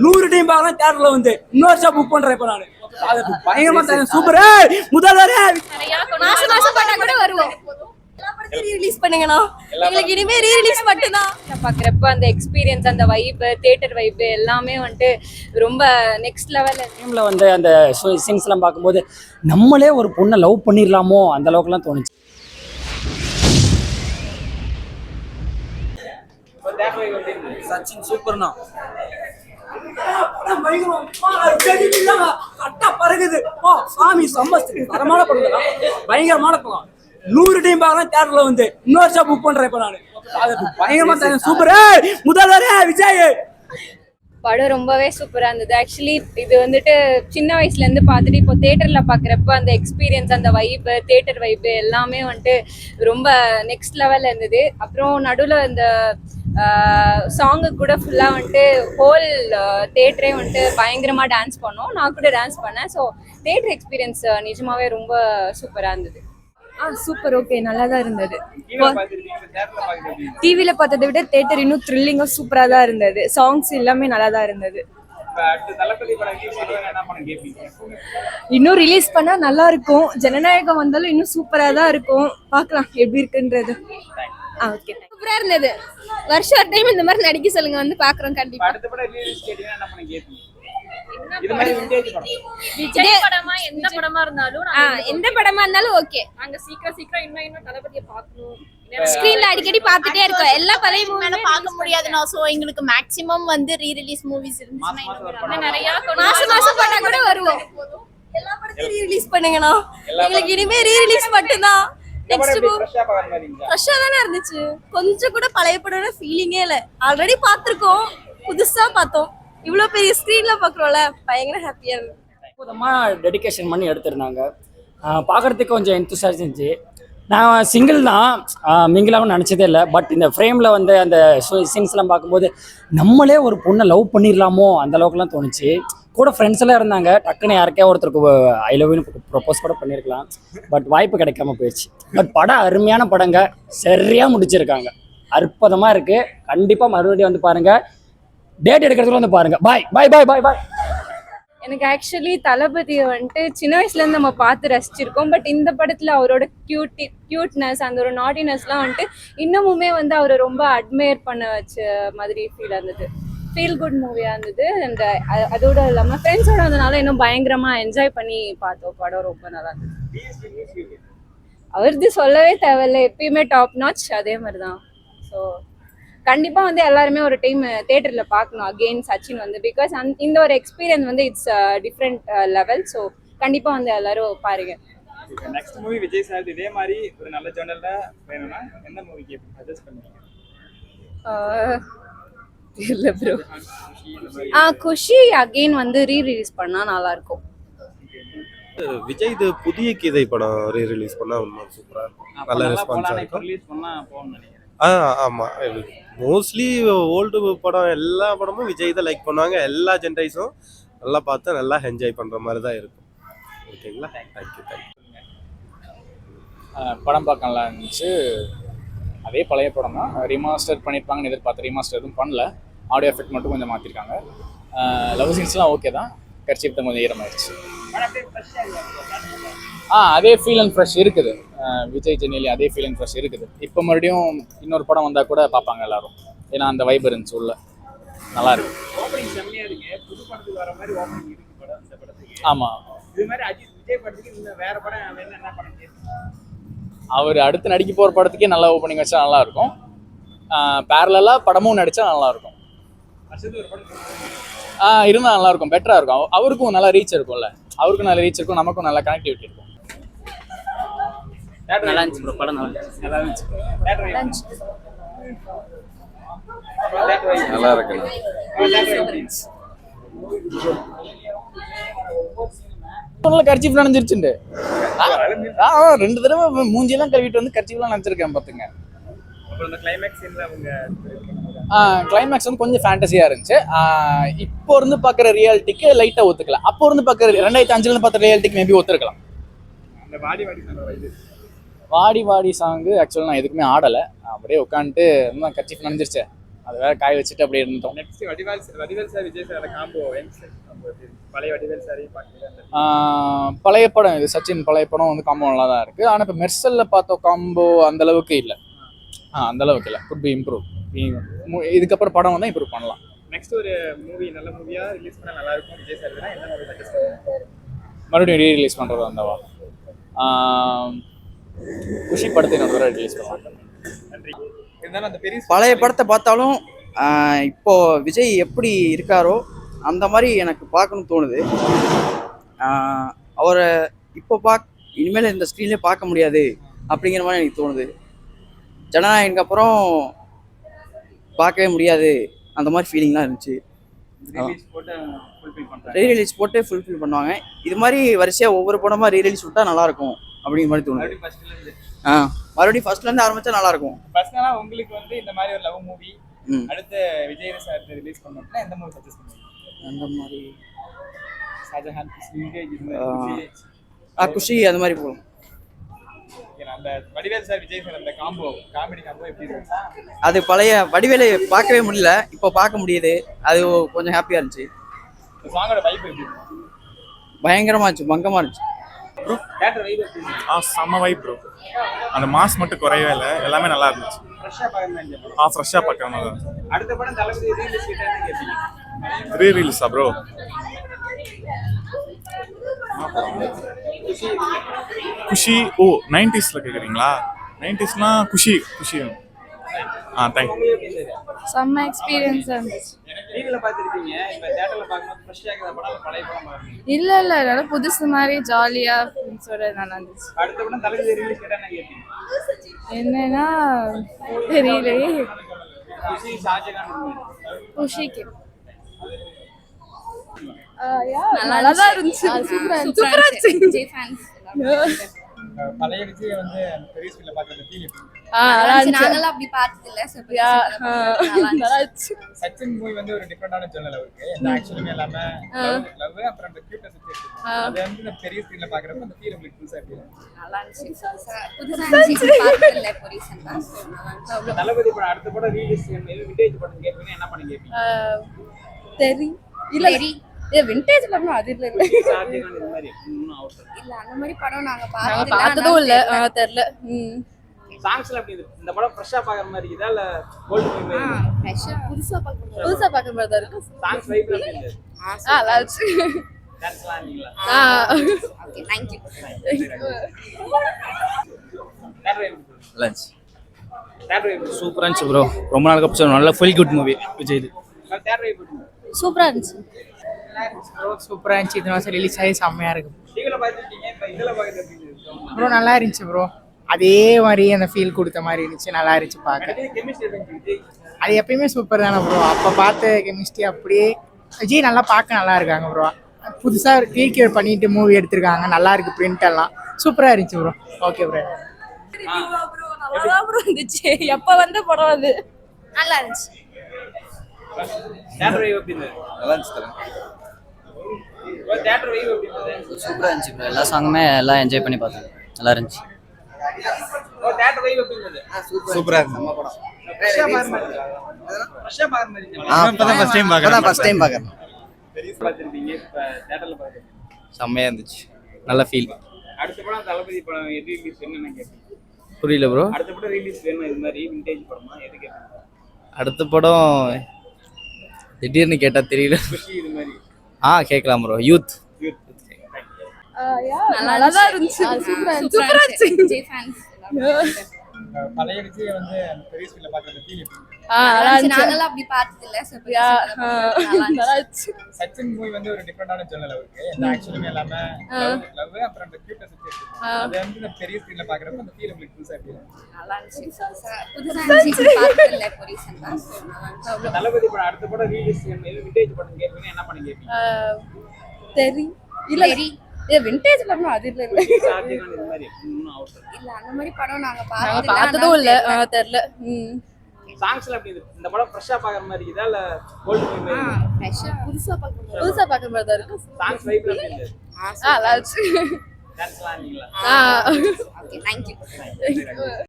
100 time பார்க்கலாம் தியேட்டர்ல வந்து இன்னொரு வருஷம் புக் பண்றேன் இப்ப நானு. பயங்கரமா சூப்பர் முதல்வரே மாசம் மாசம் பண்ணா கூட வருவோம். எல்லா படத்தையும் ரீ-ரிலீஸ் பண்ணுங்கண்ணா. எங்களுக்கு இனிமே ரீ-ரிலீஸ் மட்டும்தான். நான் பார்க்குறப்ப அந்த எக்ஸ்பீரியன்ஸ், அந்த வைப்பு, தியேட்டர் வைப்பு எல்லாமே வந்துட்டு ரொம்ப நெக்ஸ்ட் லெவலில். டைம்ல வந்து அந்த சீன்ஸ்லாம் பார்க்கும்போது நம்மளே ஒரு பொண்ணை லவ் பண்ணிடலாமோ அந்த அளவுக்குலாம் தோணுச்சு. சச்சின் சூப்பர்னா பயங்கரமான படம். 100 டைம் பார்க்கலாம் தியேட்டர்ல வந்து இன்னொரு வருஷம் புக் பண்றேன் இப்ப நானு. பயங்கரமா சூப்பர் முதல்வரே விஜய். படம் ரொம்பவே சூப்பராக இருந்தது. ஆக்சுவலி இது வந்துட்டு சின்ன வயசுலேருந்து பார்த்துட்டு இப்போ தேட்டரில் பார்க்குறப்ப அந்த எக்ஸ்பீரியன்ஸ், அந்த வைப்பு, தேட்டர் வைப்பு எல்லாமே வந்துட்டு ரொம்ப நெக்ஸ்ட் லெவலில் இருந்தது. அப்புறம் நடுவில் இந்த சாங்கு கூட ஃபுல்லாக வந்துட்டு ஹோல் தேட்டரே வந்துட்டு பயங்கரமாக டான்ஸ் பண்ணோம். நான் கூட டான்ஸ் பண்ணேன். ஸோ தேட்டர் எக்ஸ்பீரியன்ஸ் நிஜமாவே ரொம்ப சூப்பராக இருந்தது. சூப்பர், ஓகே, நல்லா தான் இருந்தது. டிவியில பார்த்ததை விட தேட்டர் இன்னும் த்ரில்லிங்கா சூப்பரா தான் இருந்தது. சாங்ஸ் எல்லாமே நல்லா தான் இருந்தது. இன்னும் ரிலீஸ் பண்ணா நல்லா இருக்கும். ஜனநாயகம் வந்தாலும் இன்னும் சூப்பரா தான் இருக்கும். பார்க்கலாம் எப்படி இருக்குன்றது. ஓகே, சூப்பரா இருந்தது. வருஷம் ஒரு டைம் இந்த மாதிரி நடிக்க சொல்லுங்க, வந்து பாக்குறோம் கண்டிப்பா. விஜய் படமா எந்த படமா இருந்தாலும் எந்த படமா இருந்தாலும் ஓகே. நாங்க சீக்கிரம் இன்னும் தளபதியை பார்க்கணும். ஸ்கிரீன்ல அடிக்கடி பார்த்துட்டே இருக்கோம். எல்லா பழைய மூவில பார்க்க முடியாதுனா, சோ எங்களுக்கு மேக்ஸிமம் வந்து ரீ ரிலீஸ் மூவிஸ் இருந்துச்சுன்னா நிறைய மாசம் மாசம் பண்ணா கூட வருவோம். எல்லா படத்தையும் ரீ-ரிலீஸ் பண்ணுங்கண்ணா. எங்களுக்கு இனிமே ரீ-ரிலீஸ் மட்டும்தான். நெக்ஸ்ட் ஃப்ரெஷ்ஷா தானே இருந்துச்சு. கொஞ்சம் கூட பழைய படம்னா ஃபீலிங்கே இல்லை. ஆல்ரெடி பார்த்துருக்கோம், புதுசா பார்த்தோம். இவ்வளோ பெரிய ஸ்க்ரீன்ல பார்க்குறோம்ல, பயங்கர ஹாப்பியா இருந்துச்சு. அற்புதமாக டெடிகேஷன் பண்ணி எடுத்திருந்தாங்க. பார்க்குறதுக்கு கொஞ்சம் என்தூசியாஸ்ம் இருந்துச்சு. நான் சிங்கிள் தான், மிங்கிளாகவும் நினச்சதே இல்லை. பட் இந்த ஃப்ரேமில் வந்து அந்த சீன்ஸ்லாம் பார்க்கும்போது நம்மளே ஒரு பொண்ணை லவ் பண்ணிடலாமோ அந்த அளவுக்குலாம் தோணுச்சு. கூட ஃப்ரெண்ட்ஸ் எல்லாம் இருந்தாங்க. டக்குன்னு யாருக்கே ஒருத்தருக்கு ஐ லவ்னு ப்ரொப்போஸ் கூட பண்ணியிருக்கலாம். பட் வாய்ப்பு கிடைக்காம போயிடுச்சு. பட் படம் அருமையான படங்க, சரியாக முடிச்சிருக்காங்க. அற்புதமாக இருக்குது. கண்டிப்பாக மறுபடியும் வந்து பாருங்கள். டேட் எடுக்கிறதுக்கு வந்து பாருங்கள். பாய் பாய் பாய் பாய் பாய். எனக்கு ஆக்சுவலி தளபதியை வந்துட்டு சின்ன வயசுலேருந்து நம்ம பார்த்து ரசிச்சிருக்கோம். பட் இந்த படத்தில் அவரோட க்யூட்னஸ், அந்த ஒரு நாட்டினஸ்லாம் வந்துட்டு இன்னமுமே வந்து அவரை ரொம்ப அட்மையர் பண்ண வச்ச மாதிரி ஃபீல் இருந்தது. ஃபீல் குட் மூவியாக இருந்தது. அந்த அதோட இல்லாமல் ஃப்ரெண்ட்ஸோட வந்தனால இன்னும் பயங்கரமாக என்ஜாய் பண்ணி பார்த்தோம். படம் ரொம்ப நல்லா இருந்தது. அவரது சொல்லவே தேவையில்லை, எப்பயுமே டாப் நாச் அதே மாதிரி தான். ஸோ கண்டிப்பாக வந்து எல்லாருமே ஒரு டைம் தேட்டரில் பார்க்கணும் அகெயின் சச்சின் வந்து. பிகாஸ் இந்த ஒரு எக்ஸ்பீரியன்ஸ் வந்து இட்ஸ் டிஃப்ரெண்ட் லெவல். ஸோ கண்டிப்பாக வந்து எல்லாரும் பாருங்க. நெக்ஸ்ட் மூவி விஜய் சார் இதே மாதிரி ஒரு நல்ல ஜேர்னல்ல வேணும்னா எந்த மூவிக்கு சஜஸ்ட் பண்ணுவீங்க? இல்லை ப்ரோ, குஷி அகெயின் வந்து ரீ-ரிலீஸ் பண்ணால் நல்லாயிருக்கும். விஜய் இது புதிய கீதை படம் ரீ-ரிலீஸ் பண்ணால் இன்னும் சூப்பராக இருக்கும். நல்ல ரெஸ்பான்ஸாக இருக்கும். ரிலீஸ் பண்ணா போகணும்னு நினைக்கிறேன். ஆமாம், மோஸ்ட்லி ஓல்டு படம் எல்லா படமும் விஜய் தான் லைக் பண்ணுவாங்க. எல்லா ஜென்ரேஷனும் நல்லா பார்த்து நல்லா என்ஜாய் பண்ணுற மாதிரி தான் இருக்கும். ஓகேங்களா? தேங்க்யூ. படம் பார்க்க நல்லா இருந்துச்சு. அதே பழைய படம் தான், ரீமாஸ்டர் பண்ணியிருப்பாங்கன்னு எதிர்பார்த்து. ரீமாஸ்டர் எதுவும் பண்ணல, ஆடியோ எஃபெக்ட் மட்டும் கொஞ்சம் மாற்றிருக்காங்க. லவ் சீன்ஸ்லாம் ஓகே தான், கர்ச்சீப் தான் கொஞ்சம் ஈரமாயிடுச்சு. அதே ஃபீல் அண்ட் ஃப்ரெஷ் இருக்குது. விஜய் ஜெனிலி அதே ஃபீல் அண்ட் ஃப்ரெஷ் இருக்குது. இப்போ மறுபடியும் இன்னொரு படம் வந்தால் கூட பார்ப்பாங்க எல்லாரும். ஏன்னா அந்த வைப் இருந்துச்சு உள்ள, நல்லா இருக்கு. ஓப்பனிங் செம்மையா இருக்கு. புது படத்துக்கு வர மாதிரி ஓப்பனிங் இருக்கு படம் இந்த படத்துக்கு. ஆமாம், இது மாதிரி அஜித் விஜய் படத்துக்கு இன்னும் வேற படம் என்ன படம் அவர் அடுத்து நடிக்க போகிற படத்துக்கே நல்லா ஓப்பனிங் வச்சா நல்லா இருக்கும். பேரலாக படமும் நடித்தா நல்லா இருக்கும். வருஷத்துக்கு ஒரு படம் இருந்தால் நல்லா இருக்கும், பெட்டராக இருக்கும். அவருக்கும் நல்லா ரீச் இருக்கும்ல, அவருக்கும் நல்ல ரீச் இருக்கும், நமக்கும் நல்ல கனெக்டிவிட்டி இருக்கும். நல்லா இருந்துச்சு ப்ரோ, படம் நல்லா இருந்துச்சு. நல்லா இருக்கு. கர்ச்சீஃப் நனைஞ்சிருச்சுண்டு. 2 தடவை மூஞ்சியெல்லாம் கழுவிட்டு வந்து கர்ச்சீஃப்லாம் நினச்சிருக்கேன் பார்த்துங்க. கிளைமேக்ஸ் வந்து கொஞ்சம் ஃபேண்டஸியாக இருந்துச்சு. இப்போ இருந்து பார்க்குற ரியாலிட்டிக்கு லைட்டாக ஒத்துக்கலாம். அப்போ இருந்து பார்க்குற 2005 பார்க்குற ரியாலிட்டிக்கு மேபி ஒத்துருக்கலாம். வாடி வாடி சாங்கு ஆக்சுவலாக நான் எதுக்குமே ஆடலை. அப்படியே உட்காந்துட்டு இன்னும் கர்ச்சீஃப் நனைஞ்சிருச்சு, அது வேற காய வச்சுட்டு அப்படியே இருந்தோம். Next Vadivel sir Vijay sir combo பழைய வடிவேல் சார் பார்க்கலாம். பழைய படம் இது சச்சின் பழைய படம் வந்து காம்போ நல்லா தான் இருக்குது. ஆனால் இப்போ மெர்சலில் பார்த்த காம்போ அந்த அளவுக்கு இல்லை. அந்த அளவுக்கு இல்லை. Could be improve. இதுக்கப்புறம் படம் வந்து இம்ப்ரூவ் பண்ணலாம். நெக்ஸ்ட் ஒரு மூவி நல்ல மூவியா ரிலீஸ் பண்ணா நல்லா இருக்கும் விஜய் சார் தான். எந்த மூவி சஜஸ்ட் பண்ணுவீங்க? மறுபடியும் ரீரிலீஸ் பண்ணுறது வந்தவா குஷி படத்தை இன்னொரு ரிலீஸ் பண்ணலாம். நன்றி. இருந்தாலும் அந்த பெரிய பழைய படத்தை பார்த்தாலும் இப்போ விஜய் எப்படி இருக்காரோ அந்த மாதிரி எனக்கு பார்க்கணும்னு தோணுது. அவரை இப்போ இனிமேல் இந்த ஸ்க்ரீன்லேயே பார்க்க முடியாது அப்படிங்கிற மாதிரி எனக்கு தோணுது. ஜனநாயகனுக்கு அப்புறம் பார்க்கவே முடியாது அந்த மாதிரி ஃபீலிங்லாம் இருந்துச்சு. ரீரிலீஸ் போட்டு ஃபுல்ஃபில் பண்ணுவாங்க. இது மாதிரி வரிசையாக ஒவ்வொரு படமாக ரீரிலீஸ் விட்டால் நல்லாயிருக்கும் அப்படிங்கிற மாதிரி தோணுது. மறுபடியும் ஃபர்ஸ்ட்லேருந்து ஆரம்பித்தா நல்லாயிருக்கும். பர்சனலா உங்களுக்கு வந்து இந்த மாதிரி ஒரு லவ் மூவி அடுத்து விஜய் சார் ரிலீஸ் பண்ணோம்னா எந்த மூவி சஜஸ்ட் பண்ணுவீங்க? அந்த மாதிரி ஷாஜஹான் குஷி அது மாதிரி போகும். அந்த வடிவேல் சார் விஜய் சார் அந்த காம்போ காமெடி காம்போ எப்படி இருக்கு? அது பழைய வடிவேலை பார்க்கவே முடியல, இப்போ பார்க்க முடியுது. அது கொஞ்சம் ஹாப்பியாக இருந்துச்சு. சாங்கோட வைப் எப்படி இருக்கு? பயங்கரமாக இருந்துச்சு, பங்கமாக இருந்துச்சு. தியேட்டர் வைப் எப்படி இருக்கு? செம்ம வைப் ப்ரோ. அந்த மாஸ் மட்டும் குறையவே இல்லை, எல்லாமே நல்லா இருந்துச்சு. ஃப்ரெஷ்ஷா பார்க்கணும். ஃப்ரெஷ்ஷாக பார்க்கணும். அடுத்த படம் தளபதி ரீலீஸ் கிட்ட கேட்பீங்க? ரீரிலீஸா ப்ரோ? குஷி. ஓ 90s கேட்குறீங்களா? 90sனா குஷி. தேங்க்யூ. செம்ம எக்ஸ்பீரியன்ஸாக இருந்துச்சு. டிவில பார்த்துருப்பீங்க, இப்போ தியேட்டர்ல பார்க்கும்போது ஃப்ரெஷ்ஷாக இருக்கிற படம் பழைய படம் பாருங்க. இல்லை நல்லா புதுசு மாதிரி ஜாலியாக ஃப்ரெண்ட்ஸோட நல்லா இருந்துச்சு. அடுத்த படம் தளபதி ரிலீஸ் கேட்டா என்ன கேட்பீங்க? என்னன்னா தெரியலையே. குஷி ஷாஜகான் குஷிக்கு நல்லா தான் இருந்துச்சு. சூப்பரா இருந்துச்சு. விஜய் ஃபேன்ஸ் பழைய விஜய் வந்து பெரிய ஸ்கிரீன்ல பார்க்குற ஃபீல் எப்படி? நாங்கெல்லாம் அப்படி பார்த்தது இல்ல. சச்சின் மூவி வந்து ஒரு டிஃபரெண்டான ஜர்னல் இருக்கு. எந்த ஆக்சுவலுமே இல்லாம லவ் அப்புறம் அந்த கியூட்னஸ் வச்சு அது வந்து இந்த பெரிய ஸ்கிரீன்ல பார்க்கறப்ப அந்த ஃபீல் உங்களுக்கு புதுசா இருக்கு. நல்லா இருந்துச்சு. புதுசா இருந்துச்சு. பார்த்தது இல்ல இப்போ ரீசன்ட்டா. தளபதி படம் அடுத்த படம் ரிலீஸ் விண்டேஜ் படம் கேட்பீங்க, என்ன பண்ணி கேட்பீங்க? இல்ல விண்டேஜ் படம் அது இல்ல. ஷாஜகான் இந்த மாதிரி இன்னும் அவுட் இல்ல அந்த மாதிரி படம் நாங்க பார்த்ததும் இல்ல. தெரியல. சாங்ஸ்ல அப்படி இந்த படம் ஃப்ரெஷ்ஷா பார்க்குற மாதிரி இருக்குதா இல்ல ஓல்ட் மூவி மாதிரி? ஃப்ரெஷ்ஷா புதுசா பார்க்குற மாதிரி தான் இருக்கு. சாங்ஸ் வைப் எப்படி இருக்கு? நல்லா இருந்துச்சு. டான்ஸ்லாம் ஆடுனீங்களா? Okay thank you. Lunch theatre vibe சூப்பராக இருந்துச்சு ப்ரோ. ரொம்ப நாளுக்கு அப்புறம் நல்ல full good movie Vijay. Theatre vibe சூப்பரா இருந்துச்சு. சூப்பரா இருந்துச்சு. இந்த மாசம் ரிலீஸ் ஆகி செம்மையா இருக்கு. டிவில பார்த்துருக்கீங்க, இப்போ இதுல பார்க்குறது எப்படி இருக்கு? ப்ரோ நல்லா இருந்துச்சு ப்ரோ. அதே மாதிரி அந்த ஃபீல் கொடுத்த மாதிரி இருந்துச்சு. நல்லா இருந்துச்சு பார்க்க. கெமிஸ்ட்ரி எப்படி விஜய்? அது எப்பயுமே சூப்பர் தானே ப்ரோ. அப்போ பார்த்த கெமிஸ்ட்ரி அப்படியே விஜய் நல்லா பார்க்க நல்லா இருக்காங்க ப்ரோ. புதுசாக ரீக்ரியேட் பண்ணிட்டு மூவி எடுத்திருக்காங்க. நல்லா இருக்கு. பிரிண்ட் எல்லாம் சூப்பரா இருந்துச்சு ப்ரோ. Okay bro. நல்லா ப்ரோ இருந்துச்சு. எப்ப வந்த படம் அது நல்லா இருந்துச்சு. தியேட்டர் வைப் எப்படி இருந்தது? நல்லா இருந்துச்சு. தியேட்டர் வைப் எப்படி இருந்தது? சூப்பராக இருந்துச்சு ப்ரோ. எல்லா சாங்குமே எல்லாம் என்ஜாய் பண்ணி பார்த்தேன். நல்லா இருந்துச்சு. தியேட்டர் வைப் எப்படி இருந்தது? சூப்பராக இருந்துச்சு. ஃப்ரெஷ்ஷா பார்க்குற மாதிரி இருக்கா? ஃப்ரெஷ்ஷா பார்க்குற மாதிரி இருக்கா? அப்பதான் ஃபர்ஸ்ட் டைம் பார்க்குறேன். பெரிய பார்த்துருப்பீங்க, இப்போ தியேட்டர்ல பார்க்குறீங்க. செம்மையாக இருந்துச்சு. நல்ல ஃபீல். அடுத்த படம் தளபதி படம் எது ரிலீஸ் வேணும்னு கேட்பீங்க? புரியல ப்ரோ. அடுத்த படம் ரிலீஸ் வேணும் இது மாதிரி விண்டேஜ் படமா எது கேட்பீங்க? அடுத்த படம் திடீர்னு கேட்டால் தெரியல. குஷி இது மாதிரி கேட்கலாம் ப்ரோ. யூத் நல்லா தான் இருந்துச்சு. சூப்பரா இருந்துச்சு. விஜய் ஃபேன்ஸ் பழைய விஜய் வந்து பெரிய ஸ்கிரீன்ல பார்க்குற ஃபீல் எப்படி? நாங்கெல்லாம் அப்படி பார்த்தது இல்ல. நல்லா இருந்துச்சு. சச்சின் மூவி வந்து ஒரு டிஃபரெண்டான ஜர்னல் இருக்கு. எந்த ஆக்சுவலுமே இல்லாம லவ் அப்புறம் அந்த கியூட்னஸ் வச்சு அது வந்து இந்த பெரிய ஸ்கிரீன்ல பார்க்கறப்ப அந்த ஃபீல் உங்களுக்கு புதுசா இருக்கு. நல்லா இருந்துச்சு. புதுசா இருந்துச்சு. பார்த்தது இல்ல இப்போ ரீசன்ட்டா. தளபதி படம் அடுத்த படம் ரிலீஸ் விண்டேஜ் படம் கேட்பீங்க, என்ன பண்ணி கேட்பீங்க? இல்ல விண்டேஜ் படம் அது இல்ல. ஷாஜகான் இந்த மாதிரி இன்னும் அவுட் இல்ல அந்த மாதிரி படம் நாங்க பார்த்ததும் இல்ல. தெரியல. சாங்ஸ்ல அப்படி இந்த படம் ஃப்ரெஷ்ஷா பார்க்குற மாதிரி இருக்குதா இல்ல ஓல்ட் மூவி மாதிரி? ஃப்ரெஷ்ஷா புதுசா பார்க்குற மாதிரி தான் இருக்கு. சாங்ஸ் வைப் எப்படி இருந்தது? நல்லா இருந்துச்சு. டான்ஸ்லாம் ஆடுனீங்களா? Okay thank you.